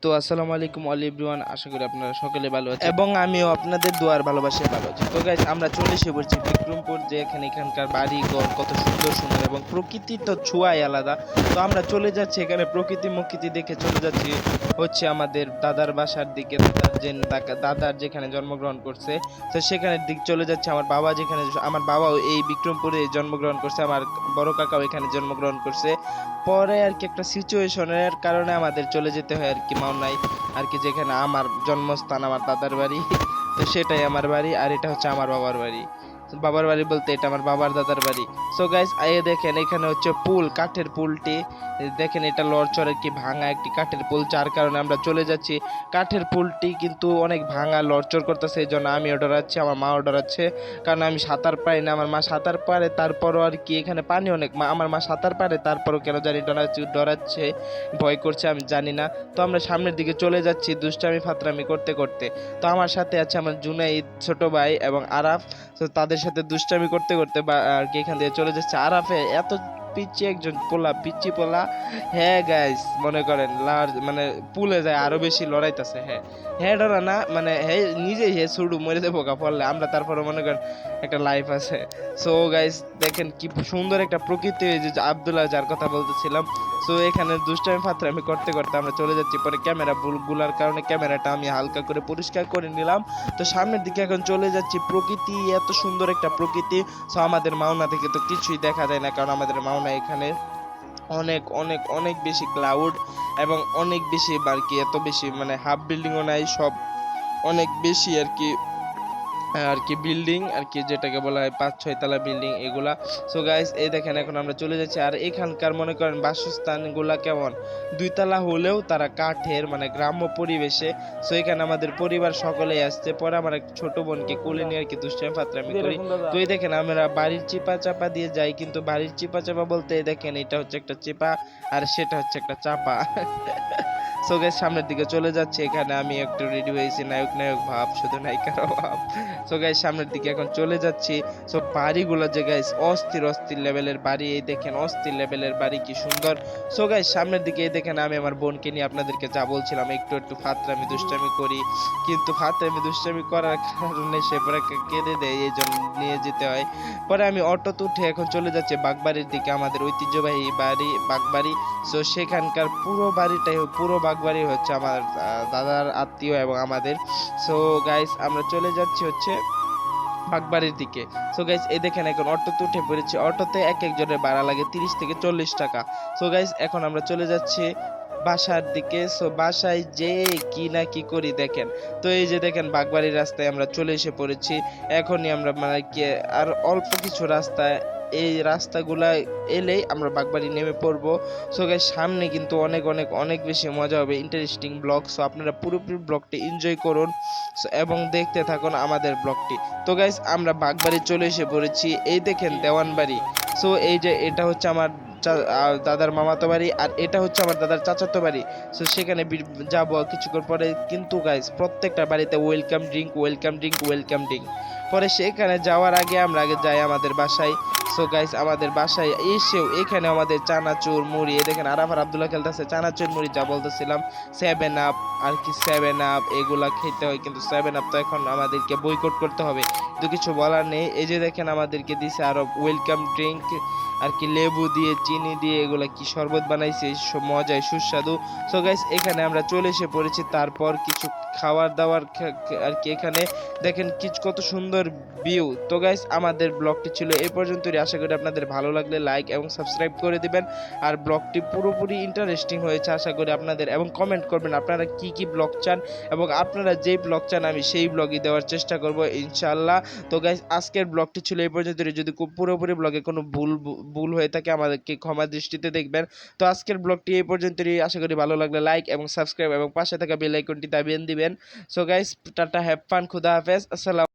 তো আসসালামু আলাইকুম অল এভরিওয়ান, আশা করি আপনারা সকলে ভালো আছেন এবং আমিও আপনাদের দোয়ার ভালোবাসায় ভালো আছি। তো গাইস, আমরা চলে এসে পড়ছি বিক্রমপুর, যে এখানকার বাড়ি ঘর কত সুন্দর সুন্দর এবং প্রকৃতির তো ছোঁয়াই আলাদা। তো আমরা চলে যাচ্ছি এখানে প্রকৃতি দেখে চলে যাচ্ছি হচ্ছে আমাদের দাদার বাসার দিকে। দাদার যেখানে জন্মগ্রহণ করছে, তো সেখানের দিক চলে যাচ্ছে। আমার বাবাও এই বিক্রমপুরে জন্মগ্রহণ করছে, আমার বড় কাকাও এখানে জন্মগ্রহণ করছে। পরে আর কি একটা সিচুয়েশনের কারণে আমাদের চলে যেতে হয় আর কি মাওনায়, আর কি যেখানে আমার জন্মস্থান, আমার দাদার বাড়ি। তো সেটাই আমার বাড়ি, আর এটা হচ্ছে আমার বাবার বাড়ি। বাবার বাড়ি বলতে এটা আমার বাবার দাদার বাড়ি। সো গাইস, দেখেন এখানে হচ্ছে পুল, কাঠের পুলটি দেখেন, এটা লড়চড়ের কি ভাঙা একটি কাঠের পুল, যার কারণে আমরা চলে যাচ্ছি। কাঠের পুলটি কিন্তু অনেক ভাঙা, লড়চড় করতেছে, এই জন্য আমিও ডরাচ্ছি, আমার মাও ডরাচ্ছে, কারণ আমি সাঁতার পারি না। আমার মা সাঁতার পারে, তারপরও আর কি এখানে পানি অনেক, আমার মা সাঁতার পারে, তারপরও কেন জানি ডরাচ্ছে, ভয় করছে, আমি জানি না। তো আমরা সামনের দিকে চলে যাচ্ছি দুষ্টামি ফাতরামি করতে করতে। তো আমার সাথে আছে আমার জুনাইদ ছোট ভাই এবং আরাফ। তো তাদের সাথে দুষ্টামি করতে করতে আর কি এখান থেকে চলে যাচ্ছে। আরাফে এত পিচ্ছি একজন পিচ্ছি পোলা, হ্যাঁ গাইস, মনে করেন মানে পুলে যায় আরো বেশি লড়াইতেছে। হ্যাঁ হ্যাঁ, ডরা না, মানে হ্যাঁ নিজেই হে ছুড়ু মরে দেবো গা পড়লে, আমরা তারপরে মনে করেন একটা লাইফ আছে। সো গাইস, দেখেন কি সুন্দর একটা প্রকৃতি, যে আব্দুল্লাহ যার কথা বলতেছিলাম। সো এখানে দুষ্টামি ফাতরামি করতে করতে আমরা চলে যাচ্ছি। পরে ক্যামেরা গুলার কারণে ক্যামেরাটা আমি হালকা করে পরিষ্কার করে নিলাম। তো সামনের দিকে এখন চলে যাচ্ছি। প্রকৃতি এত সুন্দর একটা প্রকৃতি। সো আমাদের মাওনা থেকে তো কিছুই দেখা যায় না, কারণ আমাদের মাওনা এখানে অনেক অনেক অনেক বেশি ক্লাউড এবং অনেক বেশি আর কি, এত বেশি মানে হাফ বিল্ডিংও নাই, সব অনেক বেশি আর কি বিল্ডিং, আর কি যেটাকে বলা হয় 5-6 তলা বিল্ডিং এগুলা। সো গাইস, এই দেখেন এখন আমরা চলে যাচ্ছি। আর এখানকার মনে করেন বাসস্থানগুলা কেমন, 2 তলা হলেও তারা কাঠের, মানে গ্রাম্য পরিবেশে। সো এখানে আমাদের পরিবার সকলেই আসছে। পরে আমার এক ছোট বোনকে কোলে নিয়ে আর কি দুষ্টামি ফাতরামি করি। তো এই দেখেন আমরা বাড়ির চিপা চাপা দিয়ে যাই, কিন্তু বাড়ির চিপা চাপা বলতে দেখেন এটা হচ্ছে একটা চিপা, আর সেটা হচ্ছে একটা চাপা। সো গাইস, সামনের দিকে চলে যাচ্ছে। এখানে আমি একটু রেডি হয়েছি, নায়ক নায়ক ভাব, শুধু নায়িকার ভাব। সো গাইস, সামনের দিকে এখন চলে যাচ্ছি। সো বাড়িগুলো যে গাইস অস্থির অস্থির লেভেলের বাড়ি, এই দেখেন অস্থির লেভেলের বাড়ি, কি সুন্দর। সো গাইস, সামনের দিকে এই দেখেন আমি আমার বোনকে নিয়ে আপনাদেরকে যা বলছিলাম, একটু একটু ফাতরামি দুষ্টামি করি, কিন্তু ফাতরামি দুষ্টামি করার কারণে সে পরে কেঁদে দেয়, এই জন্য নিয়ে যেতে হয়। পরে আমি অটোতে উঠে এখন চলে যাচ্ছি বাগবাড়ির দিকে, আমাদের ঐতিহ্যবাহী বাড়ি বাগবাড়ি। সো সেখানকার পুরো বাগবাড়ি হচ্ছে আমার দাদার আত্মীয় এবং আমাদের। সো গাইস, আমরা চলে যাচ্ছি হচ্ছে বাগবাড়ির দিকে। সো গাইস, এই দেখেন এখন অটোতে উঠে পড়েছি। অটোতে এক একজনের ভাড়া লাগে 30 থেকে 40 টাকা। সো গাইস, এখন আমরা চলে যাচ্ছি বাসার দিকে। সো বাসায় যে কি না কি করি দেখেন। তো এই যে দেখেন বাগবাড়ির রাস্তায় আমরা চলে এসে পড়েছি। এখনই আমরা মানে কি আর অল্প কিছু রাস্তায়, এই রাস্তাগুলা এলেই আমরা বাগবাড়ি নেমে পড়বো। সো গাইস, সামনে কিন্তু অনেক অনেক অনেক বেশি মজা হবে, ইন্টারেস্টিং ব্লগ। সো আপনারা পুরোপুরি ব্লগটি এনজয় করুন এবং দেখতে থাকুন আমাদের ব্লগটি। তো গাইস, আমরা বাগবাড়ি চলে এসে পড়েছি। এই দেখেন দেওয়ানবাড়ি। সো এই যে এটা হচ্ছে আমার দাদার মামাতো বাড়ি, আর এটা হচ্ছে আমার দাদার চাচাতো বাড়ি। সো সেখানে যাব কিছুক্ষণ পরে। কিন্তু গাইস, প্রত্যেকটা বাড়িতে welcome drink welcome drink welcome drink. পরে সেখানে যাওয়ার আগে আমরা আগে যাই আমাদের বাসায়। সো গাইস, আমাদের বাসায় এসেও এখানে আমাদের চানাচুর মুড়ি, দেখেন আরাফার আব্দুল্লাহ খেলতেছে চানাচুর মুড়ি, যা বলতেছিলাম 7 আপ আর কি, 7 আপ এগুলা খেতে হয়, কিন্তু 7 আপ তো এখন আমাদেরকে বয়কট করতে হবে, কিন্তু কিছু বলার নেই। এই যে দেখেন আমাদেরকে দিছে আরো ওয়েলকাম ড্রিঙ্ক, আর কি লেবু দিয়ে চিনি দিয়ে এগুলা কি শরবত বানাইছে, মজায় সুস্বাদু। সো গাইস, এখানে আমরা চলে এসে পড়েছি। তারপর কিছু খাবার দাবার আর কি এখানে দেখেন কত সুন্দর ভিউ। তো গাইস, আমাদের ব্লগটি ছিল এই পর্যন্তই। আশা করি আপনাদের ভালো লাগলে লাইক এবং সাবস্ক্রাইব করে দিবেন। আর ব্লগটি পুরোপুরি ইন্টারেস্টিং হয়েছে আশা করি আপনাদের, এবং কমেন্ট করবেন আপনারা কি কি ব্লগ চান, এবং আপনারা যেই ব্লগ চান আমি সেই ব্লগই দেওয়ার চেষ্টা করব ইনশাআল্লাহ। তো গাইস, আজকের ব্লগটি ছিল এই পর্যন্তই। যদি পুরোপুরি ব্লগে কোনো ভুল হয়ে থাকে আমাদেরকে ক্ষমা দৃষ্টিতে দেখবেন। তো আজকের ব্লগটি এই পর্যন্তই। আশা করি ভালো লাগলে লাইক এবং সাবস্ক্রাইব এবং পাশে থাকা বেল আইকনটি দাবিয়ে দিবেন। So guys, tata, have fun, খুদা হাফেজ, আসসালাম।